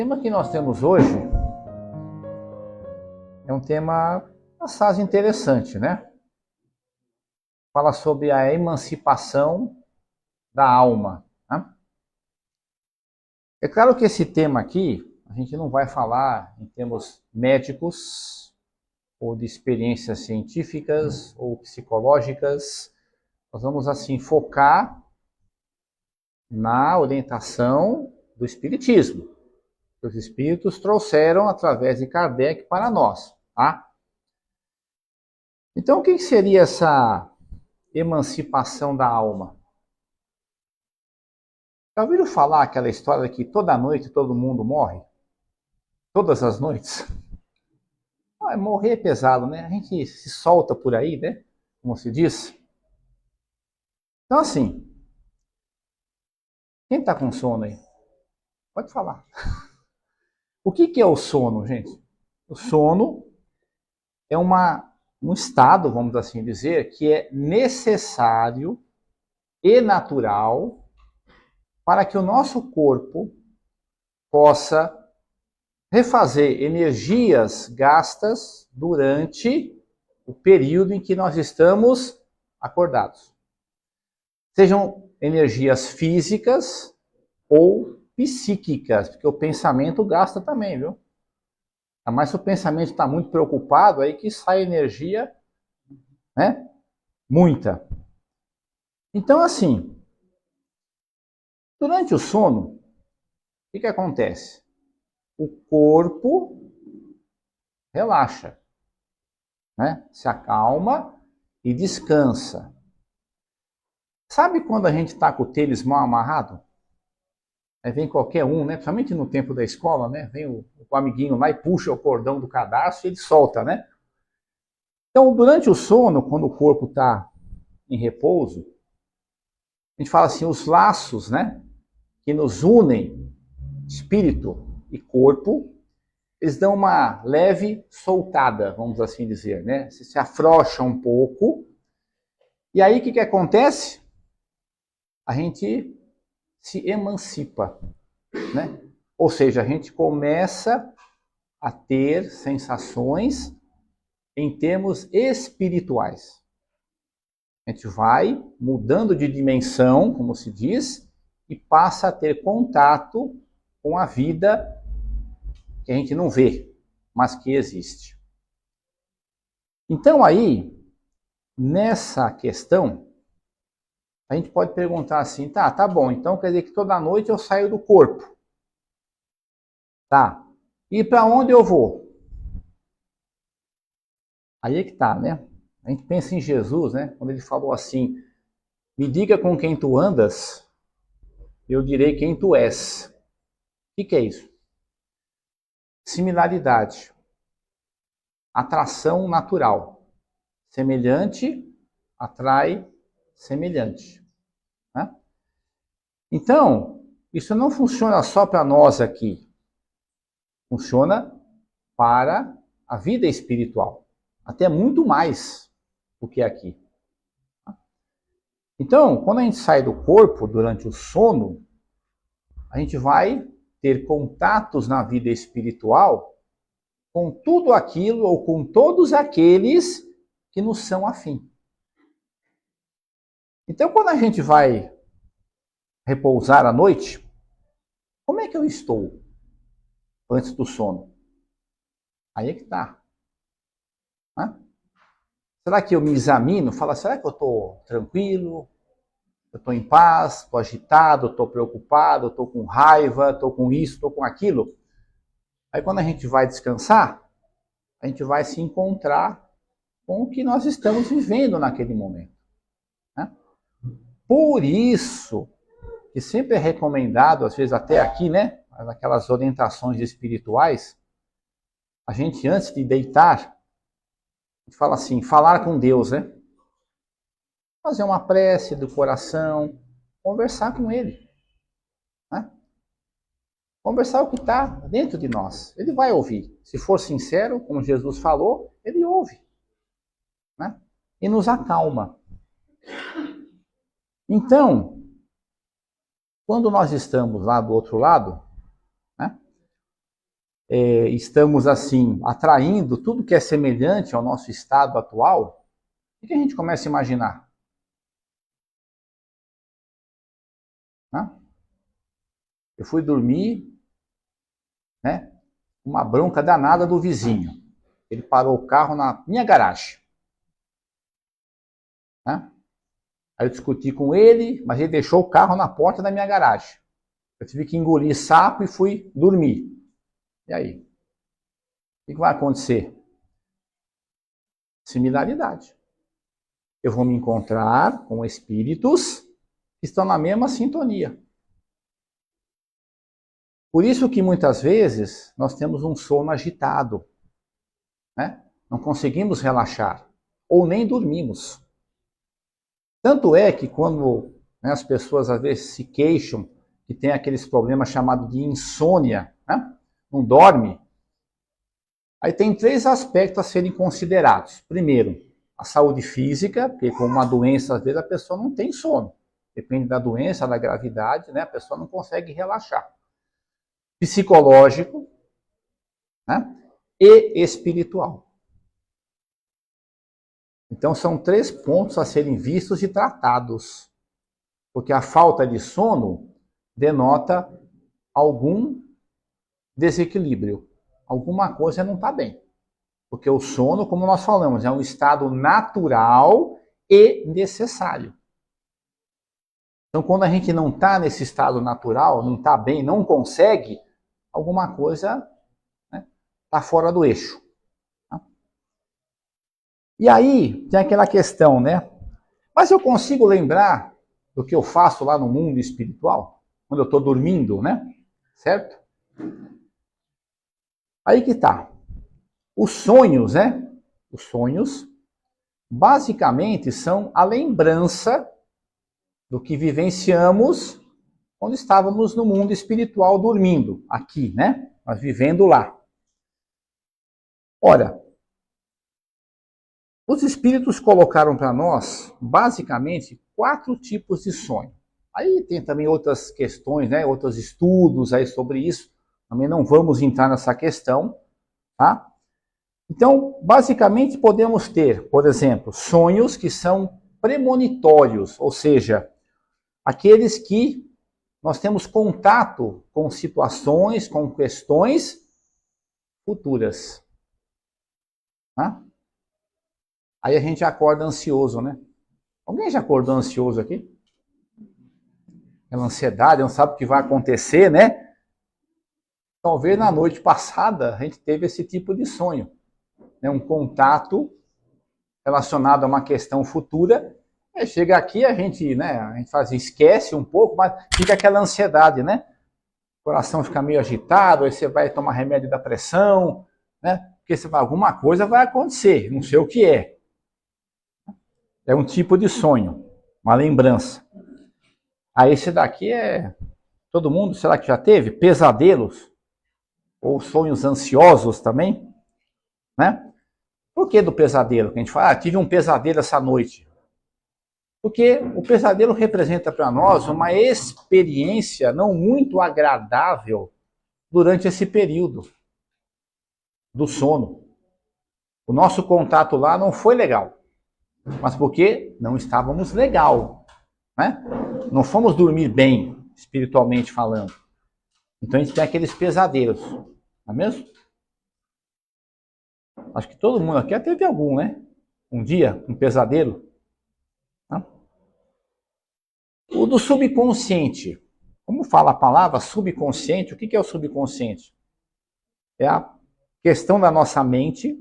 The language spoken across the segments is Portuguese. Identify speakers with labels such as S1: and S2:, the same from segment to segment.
S1: tema que nós temos hoje é um tema bastante interessante, né? Fala sobre a emancipação da alma. Né? É claro que esse tema aqui, a gente não vai falar em termos médicos, ou de experiências científicas, ou psicológicas. Nós vamos, assim, focar na orientação do Espiritismo. Que os Espíritos trouxeram através de Kardec para nós, tá? Então, o que seria essa emancipação da alma? Já ouviram falar aquela história que toda noite todo mundo morre? Todas as noites? Morrer é pesado, né? A gente se solta por aí, né? Como se diz. Então, assim, quem está com sono aí? Pode falar. O que é o sono, gente? O sono é um estado, vamos assim dizer, que é necessário e natural para que o nosso corpo possa refazer energias gastas durante o período em que nós estamos acordados. Sejam energias físicas ou psíquicas, porque o pensamento gasta também, viu? Mas se o pensamento está muito preocupado, aí que sai energia, né? Muita. Então, assim, durante o sono, o que acontece? O corpo relaxa, né? Se acalma e descansa. Sabe quando a gente está com o tênis mal amarrado? Aí vem qualquer um, né? Principalmente no tempo da escola, né? Vem o amiguinho lá e puxa o cordão do cadarço e ele solta, né? Então, durante o sono, quando o corpo está em repouso, a gente fala assim, os laços, né? Que nos unem, espírito e corpo, eles dão uma leve soltada, vamos assim dizer, né? Se afrouxa um pouco. E aí, o que acontece? A gente se emancipa, né? Ou seja, a gente começa a ter sensações em termos espirituais. A gente vai mudando de dimensão, como se diz, e passa a ter contato com a vida que a gente não vê, mas que existe. Então aí, nessa questão, a gente pode perguntar assim, tá bom, então quer dizer que toda noite eu saio do corpo. Tá. E para onde eu vou? Aí é que tá, né? A gente pensa em Jesus, né? Quando ele falou assim, me diga com quem tu andas, eu direi quem tu és. O que é isso? Similaridade. Atração natural. Semelhante atrai semelhante. Né? Então, isso não funciona só para nós aqui. Funciona para a vida espiritual. Até muito mais do que aqui. Então, quando a gente sai do corpo durante o sono, a gente vai ter contatos na vida espiritual com tudo aquilo ou com todos aqueles que nos são afim. Então, quando a gente vai repousar à noite, como é que eu estou antes do sono? Aí é que está. Será que eu me examino? Fala, será que eu estou tranquilo? Eu estou em paz? Estou agitado? Estou preocupado? Estou com raiva? Estou com isso? Estou com aquilo? Aí quando a gente vai descansar, a gente vai se encontrar com o que nós estamos vivendo naquele momento. Né? Por isso que sempre é recomendado, às vezes até aqui, né, naquelas orientações espirituais, a gente antes de deitar, a gente fala assim, falar com Deus, né? Fazer uma prece do coração, conversar com Ele. Né? Conversar o que está dentro de nós. Ele vai ouvir. Se for sincero, como Jesus falou, Ele ouve. Né? E nos acalma. Então, quando nós estamos lá do outro lado, né, estamos assim, atraindo tudo que é semelhante ao nosso estado atual, o que a gente começa a imaginar? Eu fui dormir, né? Uma bronca danada do vizinho. Ele parou o carro na minha garagem. Né? Aí eu discuti com ele, mas ele deixou o carro na porta da minha garagem. Eu tive que engolir sapo e fui dormir. E aí? O que vai acontecer? Similaridade. Eu vou me encontrar com espíritos que estão na mesma sintonia. Por isso que muitas vezes nós temos um sono agitado, né? Não conseguimos relaxar, ou nem dormimos. Tanto é que quando, né, as pessoas às vezes se queixam que tem aqueles problemas chamados de insônia, né? Não dorme. Aí tem 3 aspectos a serem considerados. Primeiro, a saúde física, porque com uma doença, às vezes a pessoa não tem sono. Depende da doença, da gravidade, né? A pessoa não consegue relaxar. Psicológico, né? E espiritual. Então são 3 pontos a serem vistos e tratados. Porque a falta de sono denota algum desequilíbrio. Alguma coisa não está bem. Porque o sono, como nós falamos, é um estado natural e necessário. Então, quando a gente não está nesse estado natural, não está bem, não consegue, alguma coisa está fora do eixo. Tá? E aí, tem aquela questão, né? Mas eu consigo lembrar do que eu faço lá no mundo espiritual? Quando eu estou dormindo, né? Certo? Aí que tá. Os sonhos, né? Os sonhos, basicamente, são a lembrança do que vivenciamos quando estávamos no mundo espiritual dormindo, aqui, né? Mas vivendo lá. Ora, os espíritos colocaram para nós, basicamente, 4 tipos de sonho. Aí tem também outras questões, né? Outros estudos aí sobre isso. Também não vamos entrar nessa questão, tá? Então, basicamente, podemos ter, por exemplo, sonhos que são premonitórios, ou seja, aqueles que nós temos contato com situações, com questões futuras. Tá? Aí a gente acorda ansioso, né? Alguém já acordou ansioso aqui? Aquela ansiedade, não sabe o que vai acontecer, né? Talvez na noite passada a gente teve esse tipo de sonho. Né? Um contato relacionado a uma questão futura. Aí chega aqui, a gente esquece um pouco, mas fica aquela ansiedade, né? O coração fica meio agitado, aí você vai tomar remédio da pressão, né? Porque você vai, alguma coisa vai acontecer, não sei o que é. É um tipo de sonho, uma lembrança. Aí esse daqui é... Todo mundo, será que já teve? Pesadelos? Ou sonhos ansiosos também? Né? Por que do pesadelo? Que a gente fala, tive um pesadelo essa noite. Porque o pesadelo representa para nós uma experiência não muito agradável durante esse período do sono. O nosso contato lá não foi legal, mas porque não estávamos legal, né? Não fomos dormir bem, espiritualmente falando. Então a gente tem aqueles pesadelos, não é mesmo? Acho que todo mundo aqui já teve algum, né? Um dia, um pesadelo. Tá? O do subconsciente. Como fala a palavra subconsciente, o que é o subconsciente? É a questão da nossa mente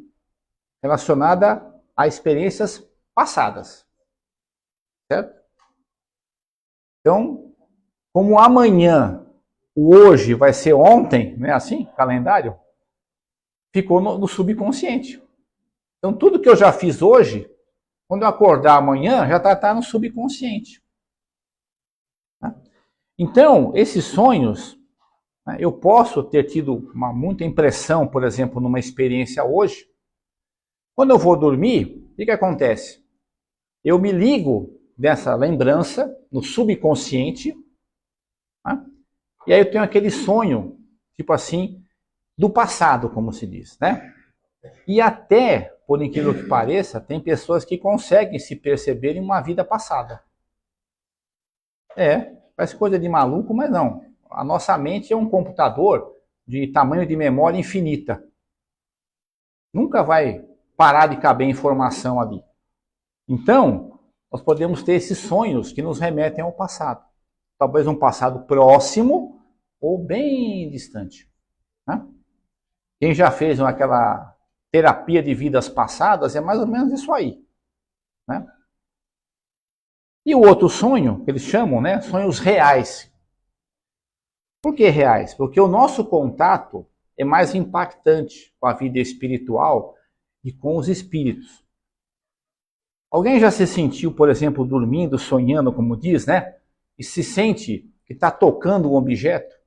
S1: relacionada a experiências passadas. Certo? Então, como amanhã, o hoje vai ser ontem, não é assim? Calendário? Ficou no subconsciente. Então, tudo que eu já fiz hoje, quando eu acordar amanhã, já está no subconsciente. Tá? Então, esses sonhos, né, eu posso ter tido muita impressão, por exemplo, numa experiência hoje. Quando eu vou dormir, o que acontece? Eu me ligo dessa lembrança no subconsciente, tá? E aí eu tenho aquele sonho, tipo assim, do passado, como se diz, né? E até, por incrível que pareça, tem pessoas que conseguem se perceber em uma vida passada. Parece coisa de maluco, mas não. A nossa mente é um computador de tamanho de memória infinita. Nunca vai parar de caber informação ali. Então, nós podemos ter esses sonhos que nos remetem ao passado. Talvez um passado próximo ou bem distante. Né? Quem já fez aquela terapia de vidas passadas é mais ou menos isso aí. Né? E o outro sonho, que eles chamam, né, sonhos reais. Por que reais? Porque o nosso contato é mais impactante com a vida espiritual e com os espíritos. Alguém já se sentiu, por exemplo, dormindo, sonhando, como diz, né? E se sente que está tocando um objeto?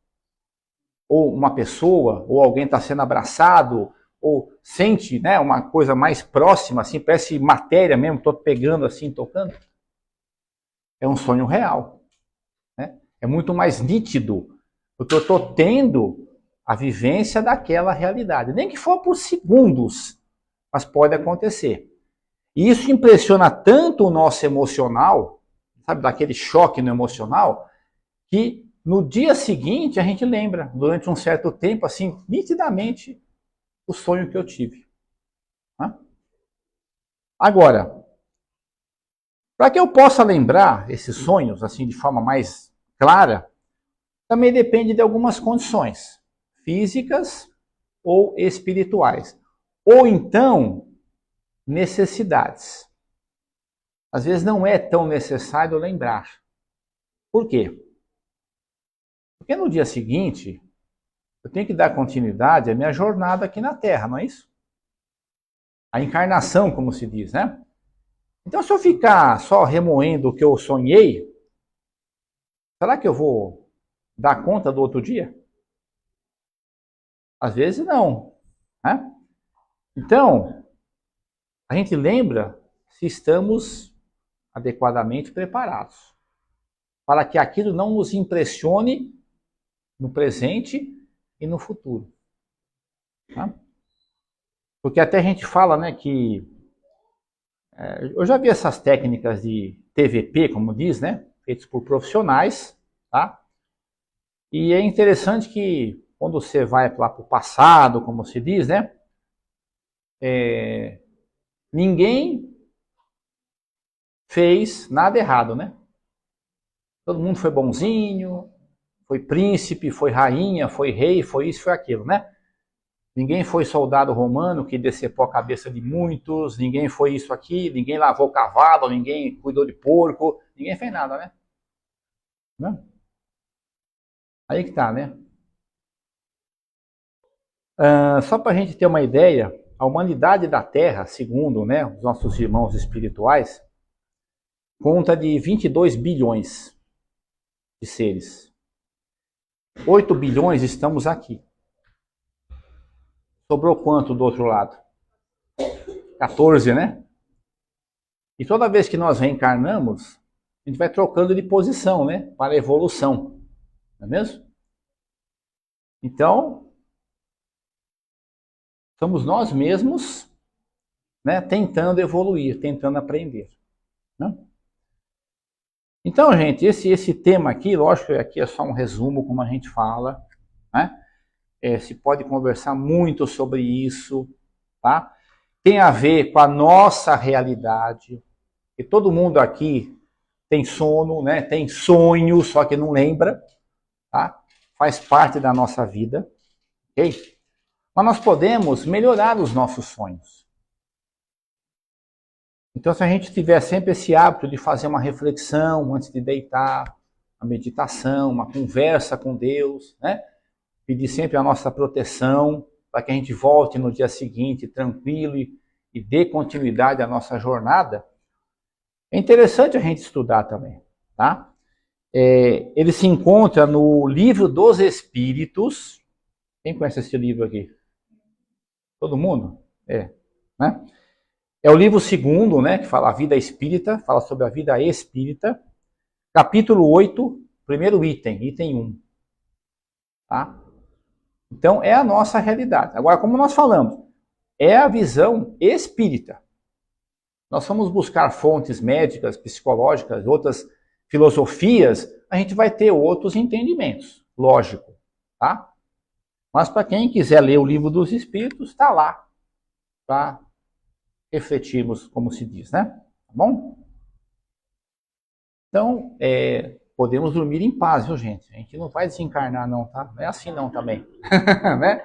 S1: Ou uma pessoa, ou alguém está sendo abraçado, ou sente, né, uma coisa mais próxima, assim, parece matéria mesmo, estou pegando assim, tocando? É um sonho real. Né? É muito mais nítido, porque eu estou tendo a vivência daquela realidade. Nem que for por segundos, mas pode acontecer. E isso impressiona tanto o nosso emocional, sabe, daquele choque no emocional, que no dia seguinte a gente lembra, durante um certo tempo, assim, nitidamente, o sonho que eu tive. Tá? Agora, para que eu possa lembrar esses sonhos, assim, de forma mais clara, também depende de algumas condições, físicas ou espirituais. Ou então, necessidades. Às vezes não é tão necessário lembrar. Por quê? Porque no dia seguinte, eu tenho que dar continuidade à minha jornada aqui na Terra, não é isso? A encarnação, como se diz, né? Então, se eu ficar só remoendo o que eu sonhei, será que eu vou dar conta do outro dia? Às vezes não. Né? Então, a gente lembra se estamos adequadamente preparados para que aquilo não nos impressione no presente e no futuro. Tá? Porque até a gente fala, né, que eu já vi essas técnicas de TVP, como diz, né, feitas por profissionais, tá? E é interessante que quando você vai lá para o passado, como se diz, né, ninguém fez nada errado, né? Todo mundo foi bonzinho, foi príncipe, foi rainha, foi rei, foi isso, foi aquilo, né? Ninguém foi soldado romano que decepou a cabeça de muitos, ninguém foi isso aqui, ninguém lavou cavalo, ninguém cuidou de porco, ninguém fez nada, né? Não? Aí que tá, né? Só para a gente ter uma ideia, a humanidade da Terra, segundo, né, os nossos irmãos espirituais, conta de 22 bilhões de seres. 8 bilhões estamos aqui. Sobrou quanto do outro lado? 14, né? E toda vez que nós reencarnamos, a gente vai trocando de posição, né? Para a evolução. Não é mesmo? Então, somos nós mesmos, né, tentando evoluir, tentando aprender. Né? Então, gente, esse tema aqui, lógico que aqui é só um resumo, como a gente fala, né? Se pode conversar muito sobre isso, tá? Tem a ver com a nossa realidade, e todo mundo aqui tem sono, né? Tem sonho, só que não lembra, tá? Faz parte da nossa vida, ok? Mas nós podemos melhorar os nossos sonhos. Então, se a gente tiver sempre esse hábito de fazer uma reflexão antes de deitar, uma meditação, uma conversa com Deus, né? Pedir sempre a nossa proteção para que a gente volte no dia seguinte tranquilo e dê continuidade à nossa jornada. É interessante a gente estudar também, tá? Ele se encontra no Livro dos Espíritos. Quem conhece esse livro aqui? Todo mundo? Né? É o livro segundo, né, que fala a vida espírita, fala sobre a vida espírita. Capítulo 8, primeiro item 1. Tá? Então, é a nossa realidade. Agora, como nós falamos, é a visão espírita. Nós vamos buscar fontes médicas, psicológicas, outras filosofias, a gente vai ter outros entendimentos, lógico, tá? Mas para quem quiser ler o Livro dos Espíritos, está lá, para refletirmos, como se diz, né? Tá bom? Então, podemos dormir em paz, viu, gente? A gente não vai desencarnar, não, tá? Não é assim, não, também. Né?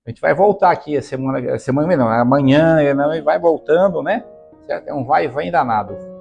S1: A gente vai voltar aqui a semana não, amanhã, e vai voltando, né? Certo? É um vai e vem danado.